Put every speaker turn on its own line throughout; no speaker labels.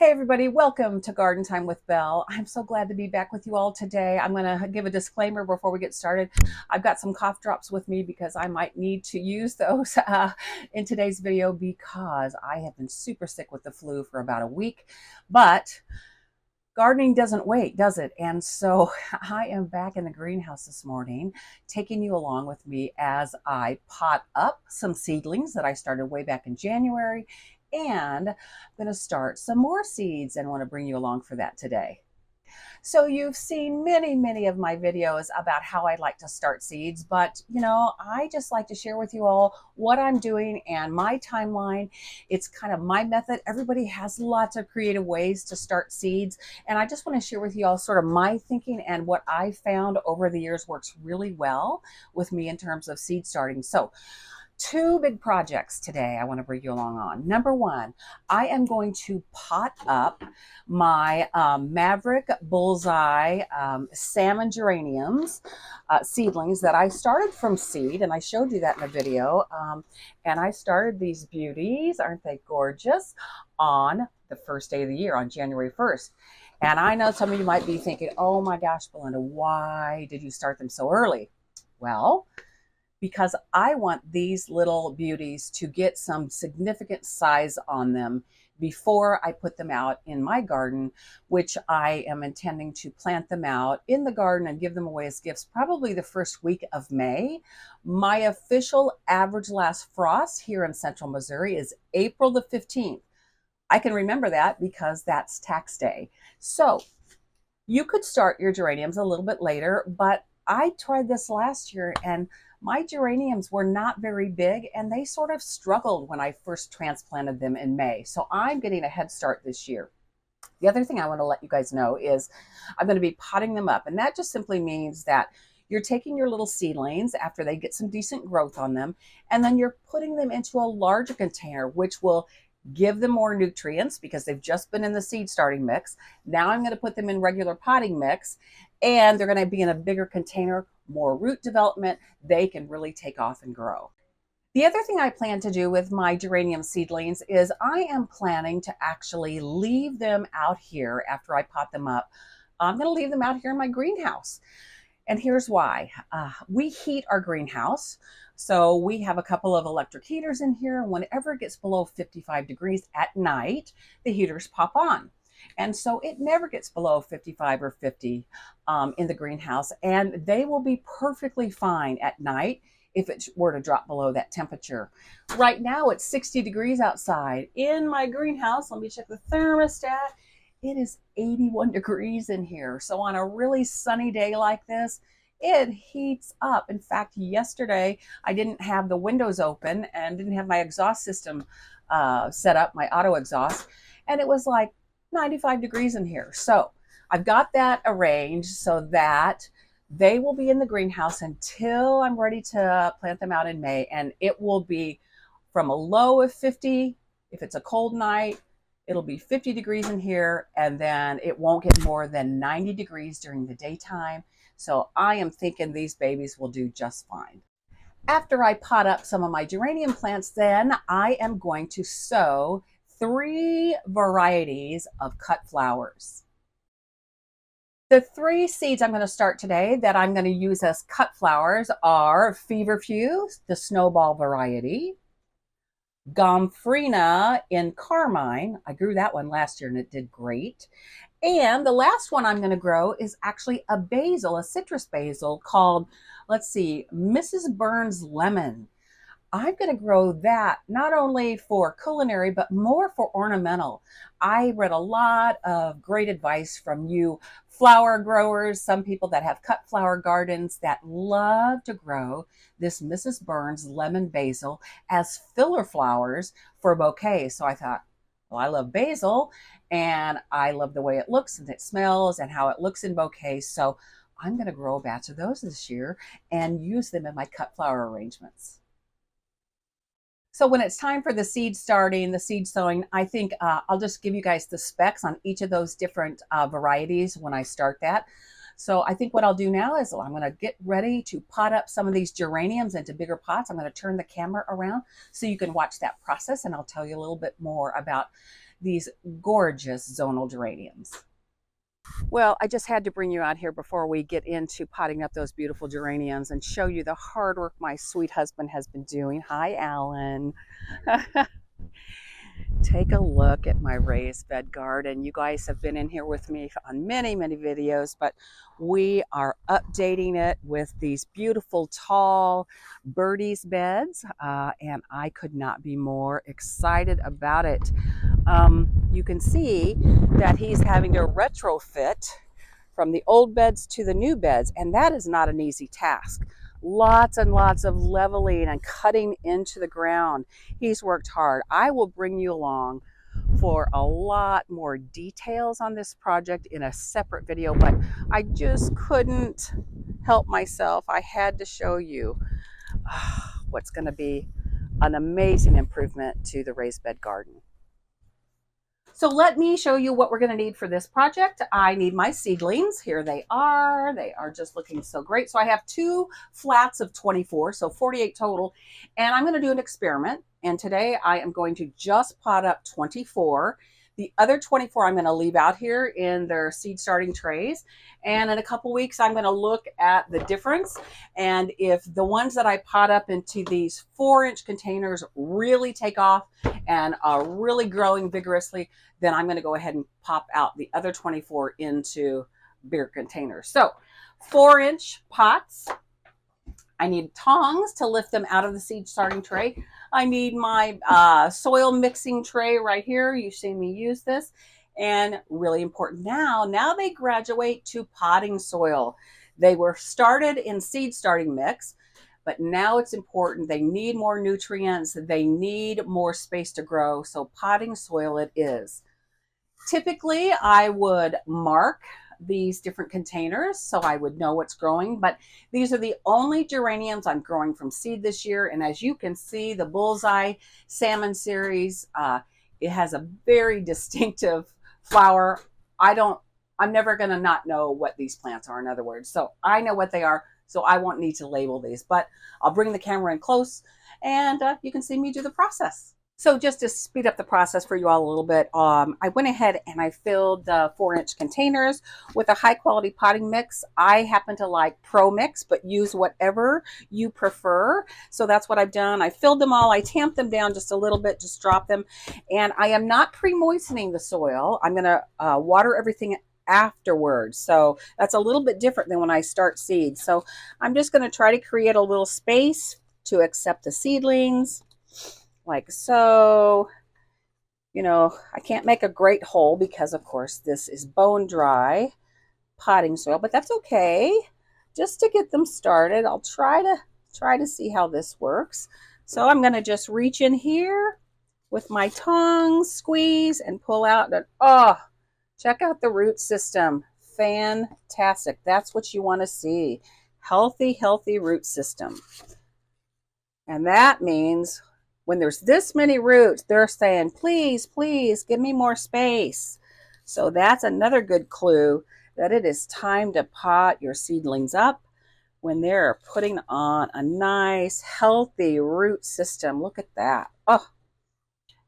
Hey everybody, welcome to Garden Time with Belle. I'm so glad to be back with you all today. I'm going to give a disclaimer before we get started. I've got some cough drops with me because I might need to use those in today's video because I have been super sick with the flu for about a week. But gardening doesn't wait, does it? And so I am back in the greenhouse this morning, taking you along with me as I pot up some seedlings that I started way back in January. And I'm going to start some more seeds and want to bring you along for that today. So you've seen many of my videos about how I like to start seeds, but I just like to share with you all what I'm doing and my timeline. It's kind of my method. Everybody has lots of creative ways to start seeds, and I just want to share with you all sort of my thinking and what I found over the years works really well with me in terms of seed starting. So two big projects today I want to bring you along on. Number one, I am going to pot up my Maverick Bullseye salmon geraniums seedlings that I started from seed, and I showed you that in a video. And I started these beauties, aren't they gorgeous, on the first day of the year, on January 1st. And I know some of you might be thinking, oh my gosh, Belinda, why did you start them so early? Well, because I want these little beauties to get some significant size on them before I put them out in my garden, which I am intending to plant them out in the garden and give them away as gifts probably the first week of May. My official average last frost here in central Missouri is April the 15th. I can remember that because that's tax day. So you could start your geraniums a little bit later, but I tried this last year and my geraniums were not very big and they sort of struggled when I first transplanted them in May. So I'm getting a head start this year. The other thing I want to let you guys know is I'm going to be potting them up. And that just simply means that you're taking your little seedlings after they get some decent growth on them, and then you're putting them into a larger container, which will give them more nutrients because they've just been in the seed starting mix. Now I'm going to put them in regular potting mix, and they're going to be in a bigger container, more root development. They can really take off and grow. The other thing I plan to do with my geranium seedlings is I am planning to actually leave them out here after I pot them up. I'm going to leave them out here in my greenhouse. And here's why. We heat our greenhouse. So we have a couple of electric heaters in here. Whenever it gets below 55 degrees at night, the heaters pop on. And so it never gets below 55 or 50 in the greenhouse. And they will be perfectly fine at night if it were to drop below that temperature. Right now it's 60 degrees outside. In my greenhouse, let me check the thermostat. It is 81 degrees in here. So on a really sunny day like this, it heats up. In fact, yesterday I didn't have the windows open and didn't have my exhaust system set up, my auto exhaust, and it was like 95 degrees in here. So I've got that arranged so that they will be in the greenhouse until I'm ready to plant them out in May. And it will be from a low of 50. If it's a cold night, it'll be 50 degrees in here, and then it won't get more than 90 degrees during the daytime. So I am thinking these babies will do just fine. After I pot up some of my geranium plants, then I am going to sow 3 varieties of cut flowers. The 3 seeds I'm going to start today that I'm going to use as cut flowers are Feverfew, the Snow Ball variety, Gomphrena in Carmine. I grew that one last year and it did great. And the last one I'm going to grow is actually a basil, a citrus basil called, let's see, Mrs. Burns Lemon. I'm going to grow that not only for culinary, but more for ornamental. I read a lot of great advice from you flower growers, some people that have cut flower gardens that love to grow this Mrs. Burns lemon basil as filler flowers for bouquets. So I thought, well, I love basil and I love the way it looks and it smells and how it looks in bouquets. So I'm going to grow a batch of those this year and use them in my cut flower arrangements. So when it's time for the seed starting, the seed sowing, I think I'll just give you guys the specs on each of those different varieties when I start that. So I think what I'll do now is I'm going to get ready to pot up some of these geraniums into bigger pots. I'm going to turn the camera around so you can watch that process, and I'll tell you a little bit more about these gorgeous zonal geraniums. Well, I just had to bring you out here before we get into potting up those beautiful geraniums and show you the hard work my sweet husband has been doing. Hi, Alan. Take a look at my raised bed garden. You guys have been in here with me on many, many videos, but we are updating it with these beautiful tall birdies beds, and I could not be more excited about it. You can see that he's having to retrofit from the old beds to the new beds, and that is not an easy task. Lots and lots of leveling and cutting into the ground. He's worked hard. I will bring you along for a lot more details on this project in a separate video, but I just couldn't help myself. I had to show you what's going to be an amazing improvement to the raised bed garden. So let me show you what we're going to need for this project. I need my seedlings. Here they are. They are just looking so great. So I have 2 flats of 24, so 48 total. And I'm going to do an experiment. And today I am going to just pot up 24. The other 24 I'm going to leave out here in their seed starting trays. And in a couple weeks, I'm going to look at the difference. And if the ones that I pot up into these 4-inch containers really take off and are really growing vigorously, then I'm going to go ahead and pop out the other 24 into bigger containers. So 4-inch pots. I need tongs to lift them out of the seed starting tray. I need my soil mixing tray right here. You've seen me use this. And really important now they graduate to potting soil. They were started in seed starting mix, but now it's important. They need more nutrients. They need more space to grow. So potting soil it is. Typically, I would mark these different containers so I would know what's growing, but these are the only geraniums I'm growing from seed this year. And as you can see, the Bullseye Salmon series, it has a very distinctive flower. I'm never going to not know what these plants are, in other words. So I know what they are, so I won't need to label these, but I'll bring the camera in close and you can see me do the process. So just to speed up the process for you all a little bit, I went ahead and I filled the 4-inch containers with a high quality potting mix. I happen to like Pro Mix, but use whatever you prefer. So that's what I've done. I filled them all. I tamped them down just a little bit, just drop them. And I am not pre-moistening the soil. I'm going to water everything afterwards. So that's a little bit different than when I start seeds. So I'm just going to try to create a little space to accept the seedlings. Like so. You know, I can't make a great hole because of course this is bone dry potting soil, but that's okay. Just to get them started, I'll try to see how this works. So I'm going to just reach in here with my tongs, squeeze and pull out. And check out the root system. Fantastic. That's what you want to see. Healthy root system. And that means when there's this many roots, they're saying, please, please give me more space. So that's another good clue that it is time to pot your seedlings up when they're putting on a nice, healthy root system. Look at that. Oh,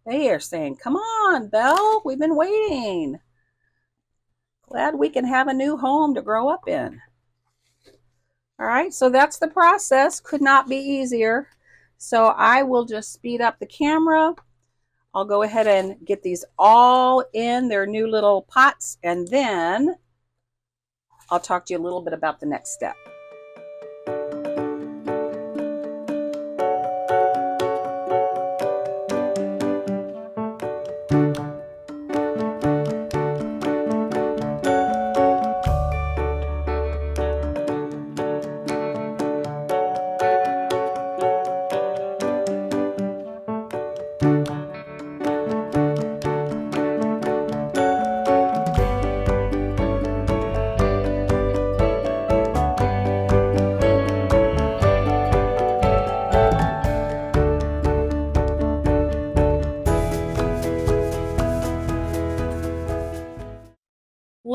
they are saying, come on, Belle, we've been waiting. Glad we can have a new home to grow up in. All right, so that's the process. Could not be easier. So I will just speed up the camera. I'll go ahead and get these all in their new little pots, and then I'll talk to you a little bit about the next step.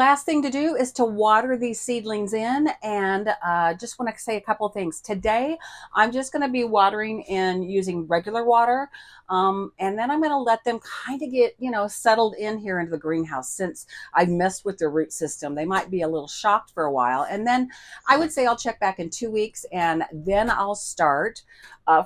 last thing to do is to water these seedlings in, and just want to say a couple of things. Today, I'm just going to be watering in using regular water, and then I'm going to let them kind of get, settled in here into the greenhouse. Since I've messed with their root system, they might be a little shocked for a while, and then I would say I'll check back in 2 weeks, and then I'll start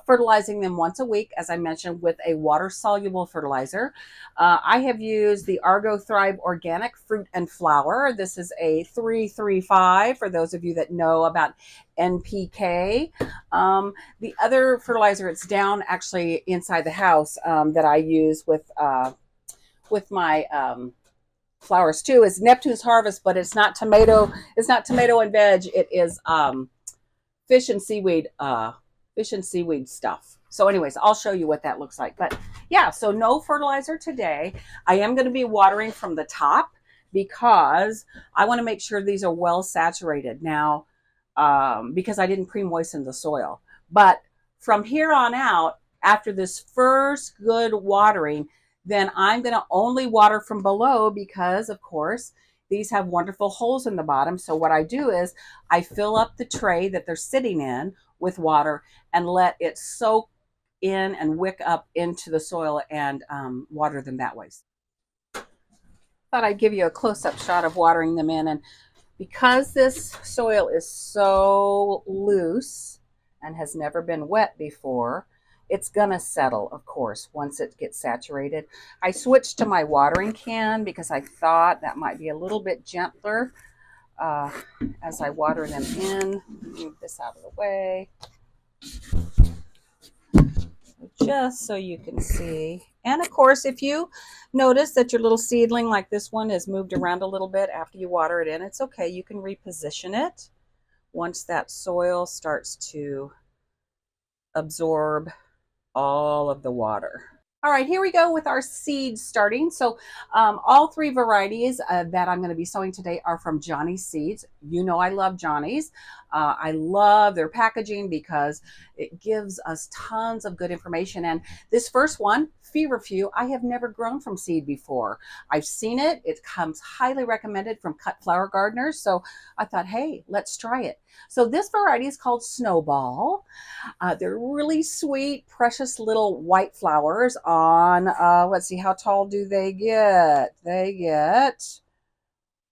fertilizing them once a week, as I mentioned, with a water-soluble fertilizer. I have used the Argo Thrive Organic Fruit and Flower. This is a 335 for those of you that know about NPK. The other fertilizer, it's down actually inside the house, that I use with my flowers too, is Neptune's Harvest, but it's not tomato. It's not tomato and veg. It is fish and seaweed stuff. So anyways, I'll show you what that looks like. But yeah, so no fertilizer today. I am going to be watering from the top because I want to make sure these are well saturated now, because I didn't pre-moisten the soil. But from here on out, after this first good watering, then I'm going to only water from below because, of course, these have wonderful holes in the bottom. So what I do is I fill up the tray that they're sitting in with water and let it soak in and wick up into the soil and water them that way. Thought I'd give you a close-up shot of watering them in. And because this soil is so loose and has never been wet before, it's gonna settle, of course, once it gets saturated. I switched to my watering can because I thought that might be a little bit gentler as I water them in. Move this out of the way, just so you can see. And of course, if you notice that your little seedling like this one is moved around a little bit after you water it in, it's okay. You can reposition it once that soil starts to absorb all of the water. All right, here we go with our seeds starting. So all three varieties that I'm going to be sowing today are from Johnny's Seeds. You know I love Johnny's. I love their packaging because it gives us tons of good information. And this first one, Feverfew, I have never grown from seed before. I've seen it. It comes highly recommended from cut flower gardeners. So I thought, hey, let's try it. So this variety is called Snow Ball. They're really sweet, precious little white flowers on, let's see, how tall do they get? They get,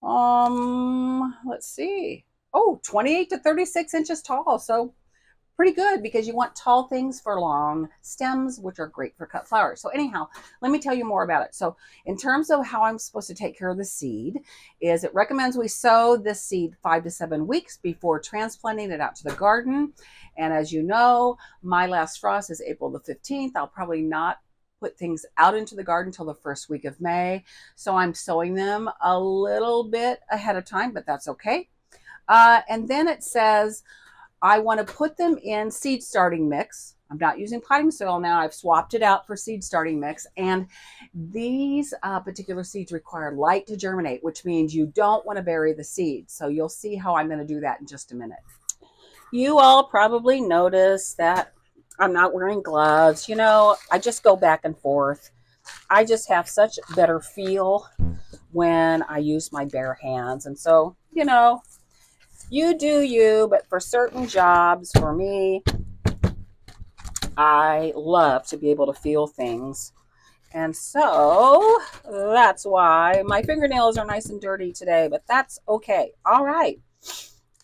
let's see, 28 to 36 inches tall. So pretty good, because you want tall things for long stems, which are great for cut flowers. So anyhow, let me tell you more about it. So in terms of how I'm supposed to take care of the seed, is it recommends we sow this seed 5 to 7 weeks before transplanting it out to the garden. And as you know, my last frost is April the 15th. I'll probably not put things out into the garden until the first week of May. So I'm sowing them a little bit ahead of time, but that's okay. And then it says, I want to put them in seed starting mix. I'm not using potting soil now. I've swapped it out for seed starting mix. And these particular seeds require light to germinate, which means you don't want to bury the seeds. So you'll see how I'm going to do that in just a minute. You all probably noticed that I'm not wearing gloves. I just go back and forth. I just have such better feel when I use my bare hands. And so, you do you, but for certain jobs, for me, I love to be able to feel things. And so that's why my fingernails are nice and dirty today, but that's okay. All right.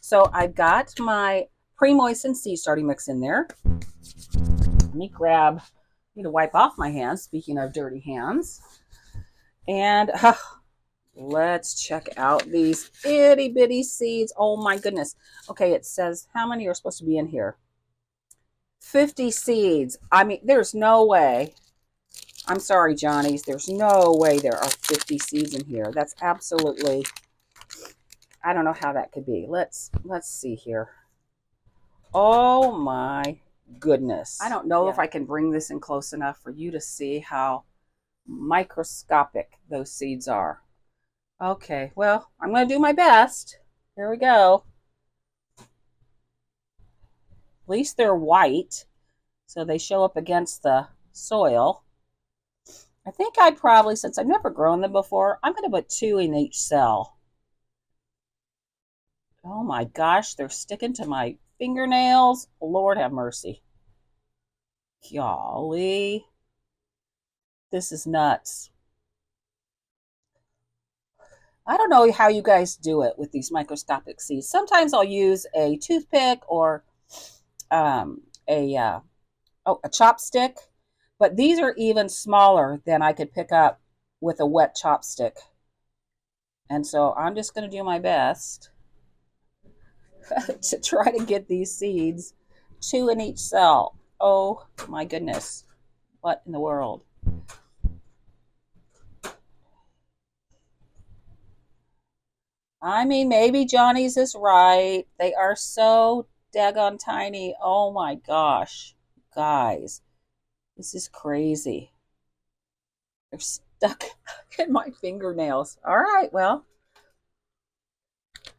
So I've got my pre-moistened seed starting mix in there. Let me need to wipe off my hands, speaking of dirty hands. And let's check out these itty bitty seeds. Oh my goodness. Okay, it says how many are supposed to be in here? 50 seeds. I mean, there's no way. I'm sorry, Johnny's. There's no way there are 50 seeds in here. That's absolutely, I don't know how that could be. Let's see here. Oh my goodness. I don't know if I can bring this in close enough for you to see how microscopic those seeds are. Okay, well, I'm going to do my best. Here we go. At least they're white, so they show up against the soil. I think I'd probably, since I've never grown them before, I'm going to put 2 in each cell. Oh my gosh, they're sticking to my fingernails. Lord have mercy. Golly, this is nuts. I don't know how you guys do it with these microscopic seeds. Sometimes I'll use a toothpick or um, a a chopstick, but these are even smaller than I could pick up with a wet chopstick. And so I'm just going to do my best to try to get these seeds, two in each cell. Oh my goodness. What in the world? I mean, maybe Johnny's is right. They are so daggone tiny. Oh my gosh. Guys, this is crazy. They're stuck in my fingernails. All right, well,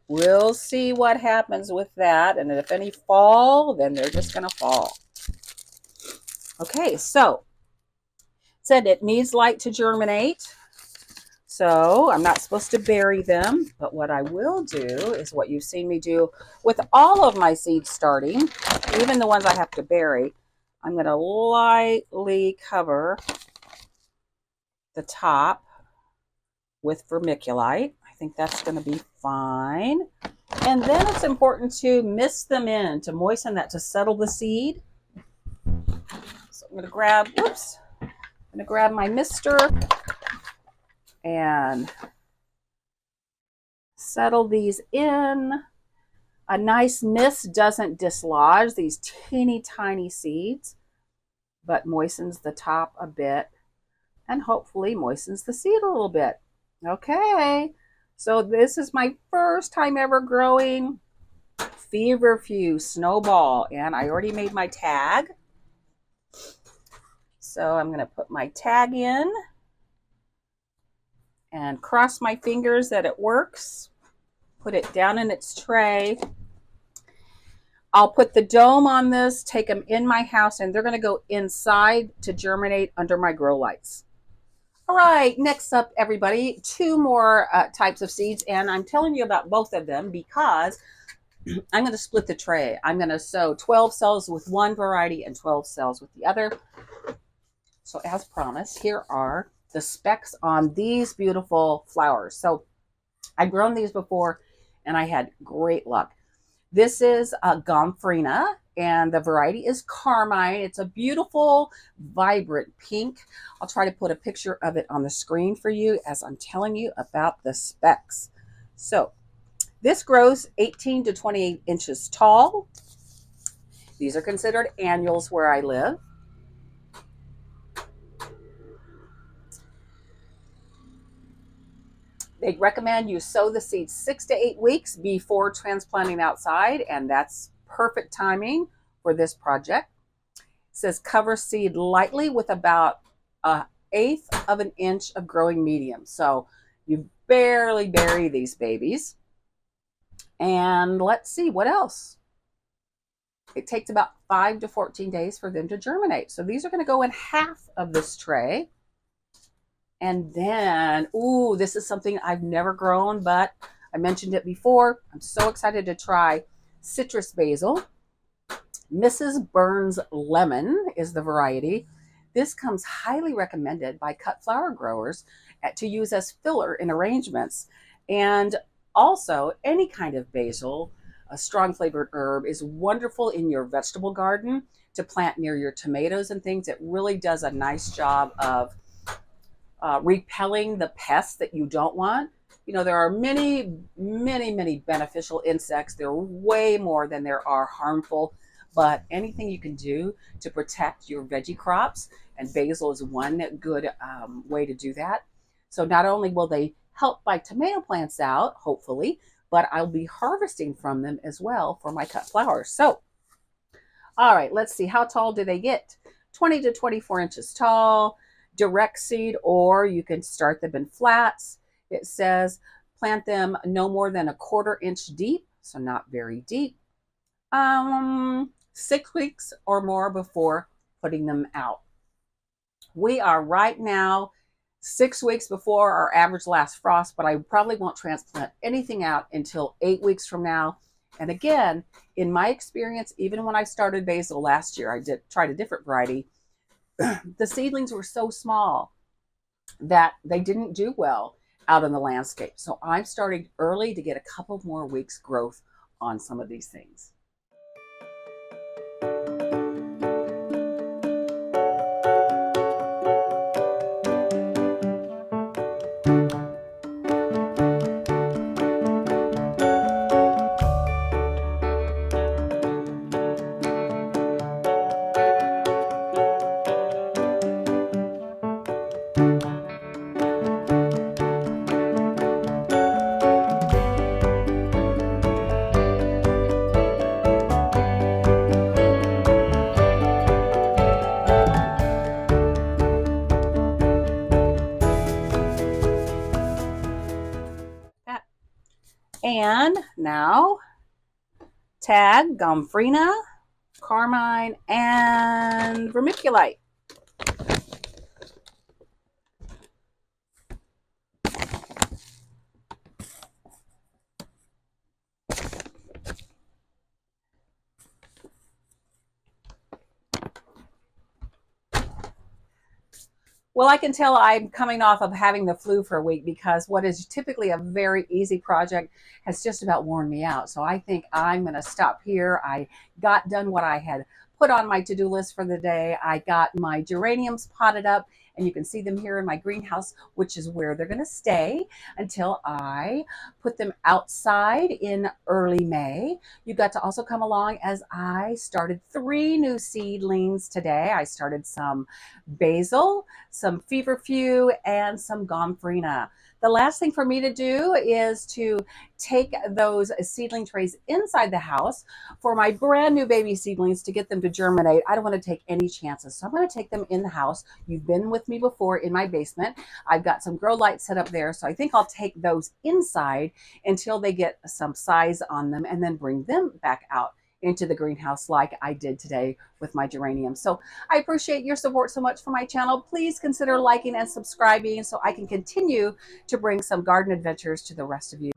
we'll see what happens with that. And if any fall, then they're just going to fall. Okay, so it said it needs light to germinate. So I'm not supposed to bury them, but what I will do is what you've seen me do with all of my seeds starting, even the ones I have to bury. I'm going to lightly cover the top with vermiculite. I think that's going to be fine. And then it's important to mist them in to moisten that, to settle the seed. So I'm going to grab, whoops, I'm going to grab my mister and settle these in. A nice mist doesn't dislodge these teeny tiny seeds, but moistens the top a bit and hopefully moistens the seed a little bit. Okay, so this is my first time ever growing Feverfew Snowball, and I already made my tag. So I'm going to put my tag in and cross my fingers that it works. Put it down in its tray. I'll put the dome on this, take them in my house, and they're going to go inside to germinate under my grow lights. All right, next up, everybody, two more types of seeds, and I'm telling you about both of them because I'm going to split the tray. I'm going to sow 12 cells with one variety and 12 cells with the other. So as promised, here are the specs on these beautiful flowers. So I've grown these before, and I had great luck. This is a Gomphrena, and the variety is Carmine. It's a beautiful, vibrant pink. I'll try to put a picture of it on the screen for you as I'm telling you about the specs. So this grows 18 to 28 inches tall. These are considered annuals where I live. They recommend you sow the seeds 6 to 8 weeks before transplanting outside, and that's perfect timing for this project. It says cover seed lightly with about 1/8 of an inch of growing medium. So you barely bury these babies. And let's see what else. It takes about 5 to 14 days for them to germinate. So these are going to go in half of this tray. And then, ooh, this is something I've never grown, but I mentioned it before. I'm so excited to try citrus basil. Mrs. Burns Lemon is the variety. This comes highly recommended by cut flower growers to use as filler in arrangements. And also, any kind of basil, a strong flavored herb, is wonderful in your vegetable garden to plant near your tomatoes and things. It really does a nice job of repelling the pests that you don't want. You know, there are many, many, many beneficial insects. There are way more than there are harmful, but anything you can do to protect your veggie crops, and basil is one good way to do that. So not only will they help my tomato plants out, hopefully, but I'll be harvesting from them as well for my cut flowers. So, all right, let's see. How tall do they get? 20 to 24 inches tall. Direct seed, or you can start them in flats. It says plant them no more than 1/4 inch deep, so not very deep. 6 weeks or more before putting them out. We are right now 6 weeks before our average last frost, but I probably won't transplant anything out until 8 weeks from now. And again, in my experience, even when I started basil last year, I tried a different variety. The seedlings were so small that they didn't do well out in the landscape. So I'm starting early to get a couple more weeks growth on some of these things. And now tag Gomphrena, Carmine, and vermiculite. Well, I can tell I'm coming off of having the flu for a week because what is typically a very easy project has just about worn me out. So I think I'm going to stop here. I got done what I had put on my to-do list for the day. I got my geraniums potted up, and you can see them here in my greenhouse, which is where they're going to stay until I put them outside in early May. You got to also come along as I started 3 new seedlings today. I started some basil, some feverfew, and some Gomphrena. The last thing for me to do is to take those seedling trays inside the house for my brand new baby seedlings to get them to germinate. I don't want to take any chances. So I'm going to take them in the house. You've been with me before in my basement. I've got some grow lights set up there. So I think I'll take those inside until they get some size on them and then bring them back out into the greenhouse like I did today with my geranium. So I appreciate your support so much for my channel. Please consider liking and subscribing so I can continue to bring some garden adventures to the rest of you.